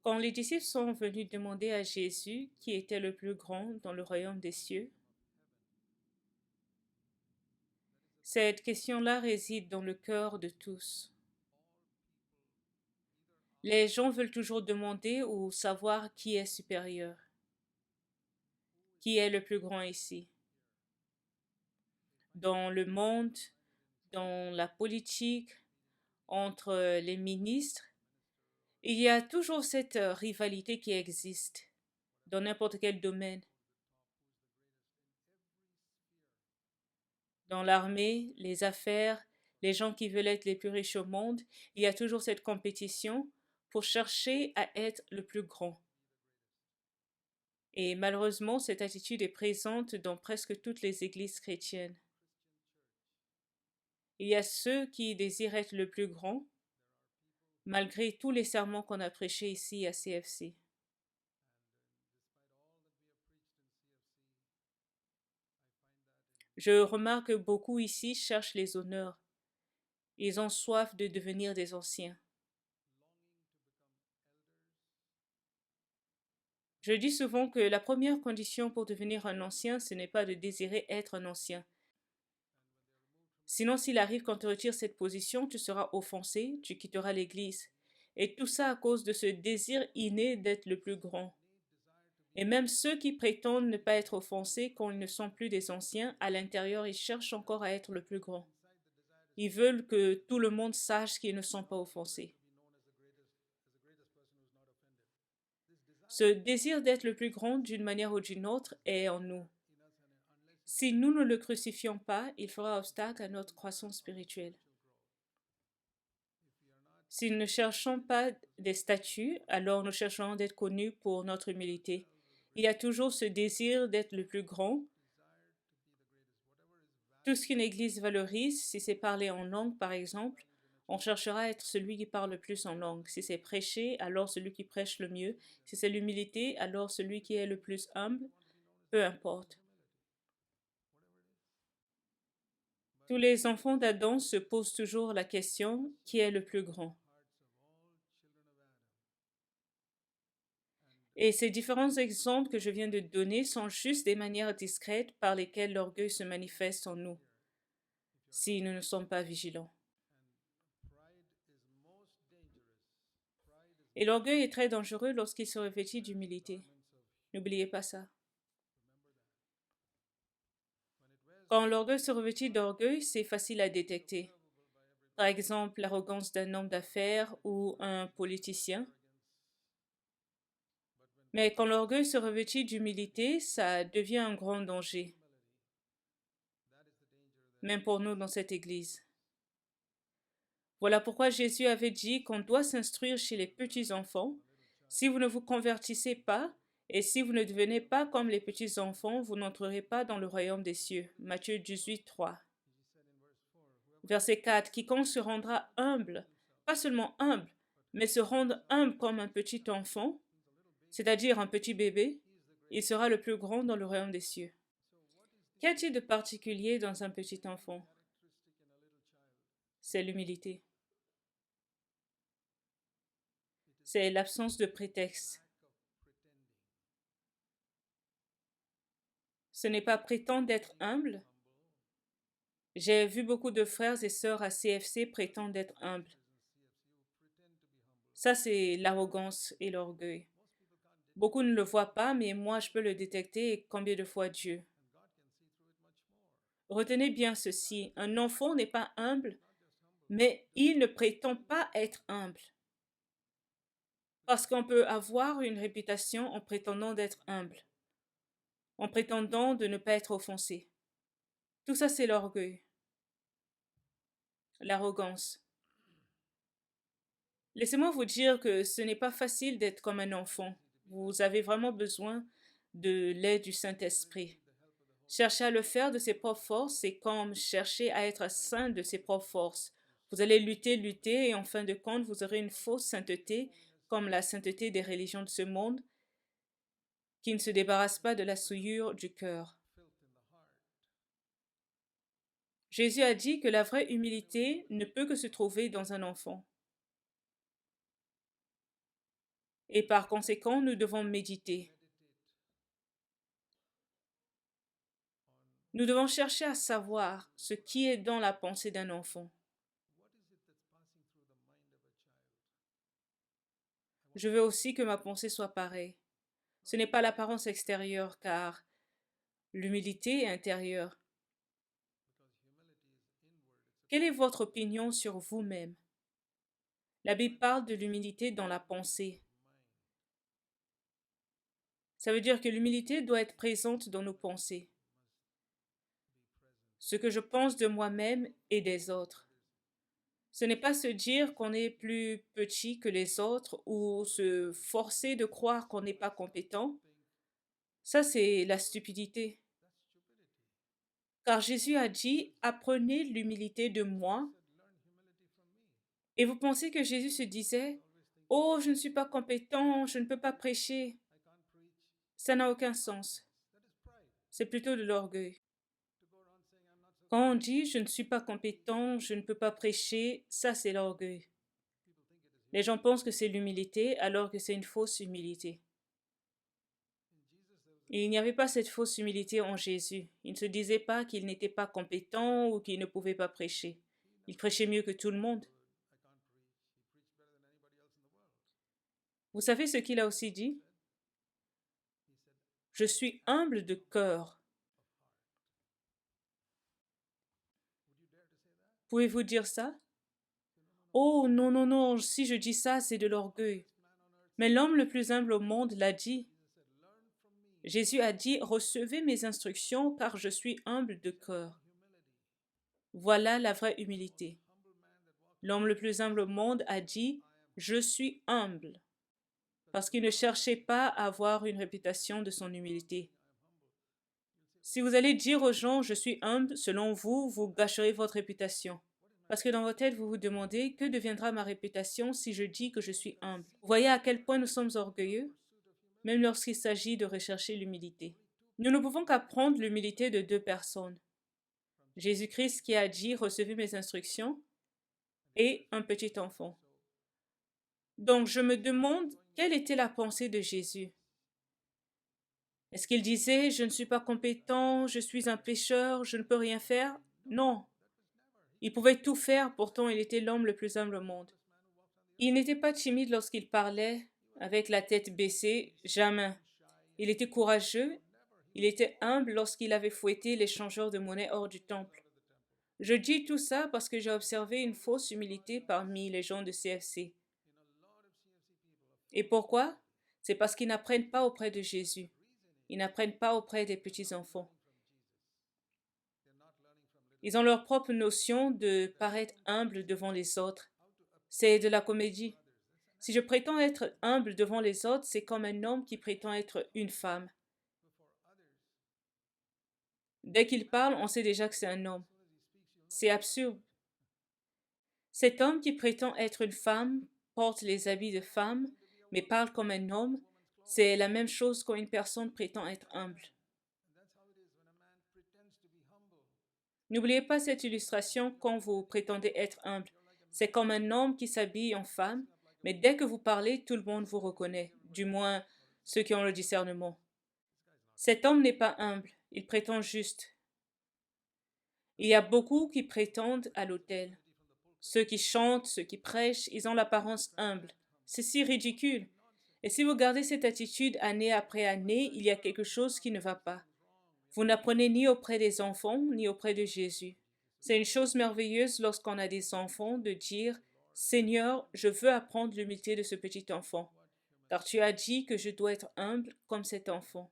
Quand les disciples sont venus demander à Jésus qui était le plus grand dans le royaume des cieux, cette question-là réside dans le cœur de tous. Les gens veulent toujours demander ou savoir qui est supérieur, qui est le plus grand ici. Dans le monde, dans la politique, entre les ministres, il y a toujours cette rivalité qui existe dans n'importe quel domaine. Dans l'armée, les affaires, les gens qui veulent être les plus riches au monde, il y a toujours cette compétition pour chercher à être le plus grand. Et malheureusement, cette attitude est présente dans presque toutes les églises chrétiennes. Il y a ceux qui désirent être le plus grand, malgré tous les sermons qu'on a prêchés ici à CFC. Je remarque que beaucoup ici cherchent les honneurs. Ils ont soif de devenir des anciens. Je dis souvent que la première condition pour devenir un ancien, ce n'est pas de désirer être un ancien. Sinon, s'il arrive qu'on te retire cette position, tu seras offensé, tu quitteras l'Église. Et tout ça à cause de ce désir inné d'être le plus grand. Et même ceux qui prétendent ne pas être offensés quand ils ne sont plus des anciens, à l'intérieur, ils cherchent encore à être le plus grand. Ils veulent que tout le monde sache qu'ils ne sont pas offensés. Ce désir d'être le plus grand d'une manière ou d'une autre est en nous. Si nous ne le crucifions pas, il fera obstacle à notre croissance spirituelle. Si nous ne cherchons pas des statuts, alors nous chercherons d'être connus pour notre humilité. Il y a toujours ce désir d'être le plus grand. Tout ce qu'une église valorise, si c'est parler en langue par exemple, on cherchera à être celui qui parle le plus en langue. Si c'est prêcher, alors celui qui prêche le mieux. Si c'est l'humilité, alors celui qui est le plus humble. Peu importe. Tous les enfants d'Adam se posent toujours la question, qui est le plus grand? Et ces différents exemples que je viens de donner sont juste des manières discrètes par lesquelles l'orgueil se manifeste en nous, si nous ne sommes pas vigilants. Et l'orgueil est très dangereux lorsqu'il se revêtit d'humilité. N'oubliez pas ça. Quand l'orgueil se revêtit d'orgueil, c'est facile à détecter. Par exemple, l'arrogance d'un homme d'affaires ou un politicien. Mais quand l'orgueil se revêtit d'humilité, ça devient un grand danger, même pour nous dans cette Église. Voilà pourquoi Jésus avait dit qu'on doit s'instruire chez les petits-enfants. Si vous ne vous convertissez pas, et si vous ne devenez pas comme les petits-enfants, vous n'entrerez pas dans le royaume des cieux. Matthieu 18, 3. Verset 4. Quiconque se rendra humble, pas seulement humble, mais se rendre humble comme un petit enfant, c'est-à-dire un petit bébé, il sera le plus grand dans le royaume des cieux. Qu'y a-t-il de particulier dans un petit enfant? C'est l'humilité. C'est l'absence de prétexte. Ce n'est pas prétendre d'être humble. J'ai vu beaucoup de frères et sœurs à CFC prétendre être humbles. Ça, c'est l'arrogance et l'orgueil. Beaucoup ne le voient pas, mais moi, je peux le détecter et combien de fois Dieu. Retenez bien ceci, un enfant n'est pas humble, mais il ne prétend pas être humble. Parce qu'on peut avoir une réputation en prétendant d'être humble, en prétendant de ne pas être offensé. Tout ça, c'est l'orgueil, l'arrogance. Laissez-moi vous dire que ce n'est pas facile d'être comme un enfant. Vous avez vraiment besoin de l'aide du Saint-Esprit. Chercher à le faire de ses propres forces, c'est comme chercher à être saint de ses propres forces. Vous allez lutter, lutter, et en fin de compte, vous aurez une fausse sainteté, comme la sainteté des religions de ce monde, qui ne se débarrasse pas de la souillure du cœur. Jésus a dit que la vraie humilité ne peut que se trouver dans un enfant. Et par conséquent, nous devons méditer. Nous devons chercher à savoir ce qui est dans la pensée d'un enfant. Je veux aussi que ma pensée soit pareille. Ce n'est pas l'apparence extérieure, car l'humilité est intérieure. Quelle est votre opinion sur vous-même? La Bible parle de l'humilité dans la pensée. Ça veut dire que l'humilité doit être présente dans nos pensées. Ce que je pense de moi-même et des autres. Ce n'est pas se dire qu'on est plus petit que les autres ou se forcer de croire qu'on n'est pas compétent. Ça, c'est la stupidité. Car Jésus a dit, apprenez l'humilité de moi. Et vous pensez que Jésus se disait, oh, je ne suis pas compétent, je ne peux pas prêcher. Ça n'a aucun sens. C'est plutôt de l'orgueil. Quand on dit, je ne suis pas compétent, je ne peux pas prêcher, ça c'est l'orgueil. Les gens pensent que c'est l'humilité alors que c'est une fausse humilité. Et il n'y avait pas cette fausse humilité en Jésus. Il ne se disait pas qu'il n'était pas compétent ou qu'il ne pouvait pas prêcher. Il prêchait mieux que tout le monde. Vous savez ce qu'il a aussi dit? Je suis humble de cœur. Pouvez-vous dire ça? Oh non, non, non, si je dis ça, c'est de l'orgueil. Mais l'homme le plus humble au monde l'a dit. Jésus a dit, recevez mes instructions car je suis humble de cœur. Voilà la vraie humilité. L'homme le plus humble au monde a dit, je suis humble, parce qu'il ne cherchait pas à avoir une réputation de son humilité. Si vous allez dire aux gens, je suis humble, selon vous, vous gâcherez votre réputation. Parce que dans votre tête, vous vous demandez, que deviendra ma réputation si je dis que je suis humble? Vous voyez à quel point nous sommes orgueilleux, même lorsqu'il s'agit de rechercher l'humilité. Nous ne pouvons qu'apprendre l'humilité de deux personnes. Jésus-Christ qui a dit, recevez mes instructions, et un petit enfant. Donc je me demande, quelle était la pensée de Jésus? Est-ce qu'il disait, je ne suis pas compétent, je suis un pécheur, je ne peux rien faire? Non. Il pouvait tout faire, pourtant il était l'homme le plus humble au monde. Il n'était pas timide lorsqu'il parlait, avec la tête baissée, jamais. Il était courageux, il était humble lorsqu'il avait fouetté les changeurs de monnaie hors du temple. Je dis tout ça parce que j'ai observé une fausse humilité parmi les gens de CFC. Et pourquoi? C'est parce qu'ils n'apprennent pas auprès de Jésus. Ils n'apprennent pas auprès des petits-enfants. Ils ont leur propre notion de paraître humble devant les autres. C'est de la comédie. Si je prétends être humble devant les autres, c'est comme un homme qui prétend être une femme. Dès qu'il parle, on sait déjà que c'est un homme. C'est absurde. Cet homme qui prétend être une femme porte les habits de femme, mais parle comme un homme. C'est la même chose quand une personne prétend être humble. N'oubliez pas cette illustration quand vous prétendez être humble. C'est comme un homme qui s'habille en femme, mais dès que vous parlez, tout le monde vous reconnaît, du moins ceux qui ont le discernement. Cet homme n'est pas humble, il prétend juste. Il y a beaucoup qui prétendent à l'autel. Ceux qui chantent, ceux qui prêchent, ils ont l'apparence humble. C'est si ridicule. Et si vous gardez cette attitude année après année, il y a quelque chose qui ne va pas. Vous n'apprenez ni auprès des enfants, ni auprès de Jésus. C'est une chose merveilleuse lorsqu'on a des enfants de dire, Seigneur, je veux apprendre l'humilité de ce petit enfant, car tu as dit que je dois être humble comme cet enfant.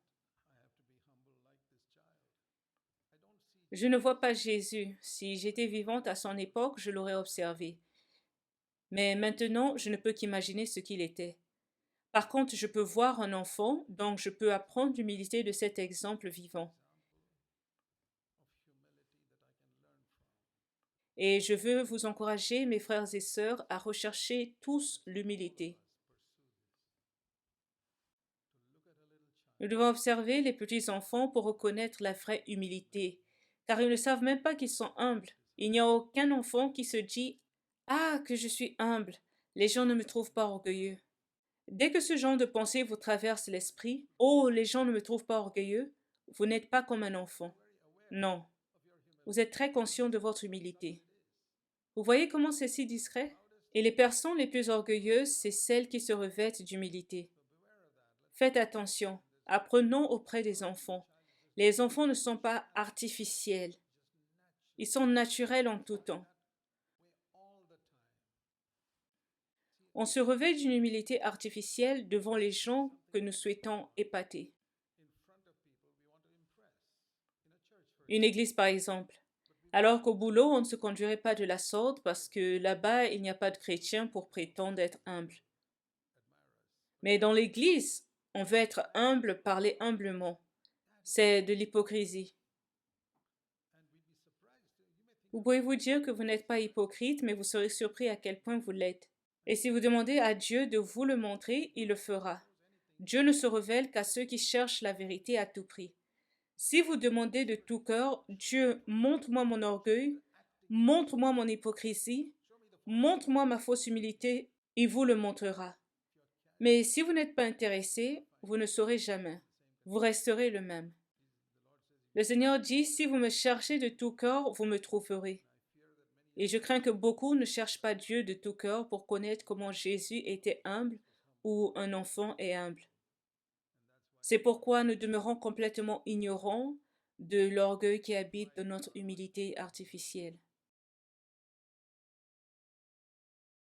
Je ne vois pas Jésus. Si j'étais vivante à son époque, je l'aurais observé. Mais maintenant, je ne peux qu'imaginer ce qu'il était. Par contre, je peux voir un enfant, donc je peux apprendre l'humilité de cet exemple vivant. Et je veux vous encourager, mes frères et sœurs, à rechercher tous l'humilité. Nous devons observer les petits enfants pour reconnaître la vraie humilité, car ils ne savent même pas qu'ils sont humbles. Il n'y a aucun enfant qui se dit « Ah, que je suis humble, les gens ne me trouvent pas orgueilleux ». Dès que ce genre de pensée vous traverse l'esprit, oh, les gens ne me trouvent pas orgueilleux, vous n'êtes pas comme un enfant. Non, vous êtes très conscient de votre humilité. Vous voyez comment c'est si discret? Et les personnes les plus orgueilleuses, c'est celles qui se revêtent d'humilité. Faites attention, apprenons auprès des enfants. Les enfants ne sont pas artificiels, ils sont naturels en tout temps. On se revêt d'une humilité artificielle devant les gens que nous souhaitons épater. Une église, par exemple. Alors qu'au boulot, on ne se conduirait pas de la sorte parce que là-bas, il n'y a pas de chrétiens pour prétendre être humble. Mais dans l'église, on veut être humble, parler humblement. C'est de l'hypocrisie. Vous pouvez vous dire que vous n'êtes pas hypocrite, mais vous serez surpris à quel point vous l'êtes. Et si vous demandez à Dieu de vous le montrer, il le fera. Dieu ne se révèle qu'à ceux qui cherchent la vérité à tout prix. Si vous demandez de tout cœur, Dieu, montre-moi mon orgueil, montre-moi mon hypocrisie, montre-moi ma fausse humilité, il vous le montrera. Mais si vous n'êtes pas intéressé, vous ne saurez jamais. Vous resterez le même. Le Seigneur dit, si vous me cherchez de tout cœur, vous me trouverez. Et je crains que beaucoup ne cherchent pas Dieu de tout cœur pour connaître comment Jésus était humble ou un enfant est humble. C'est pourquoi nous demeurons complètement ignorants de l'orgueil qui habite dans notre humilité artificielle.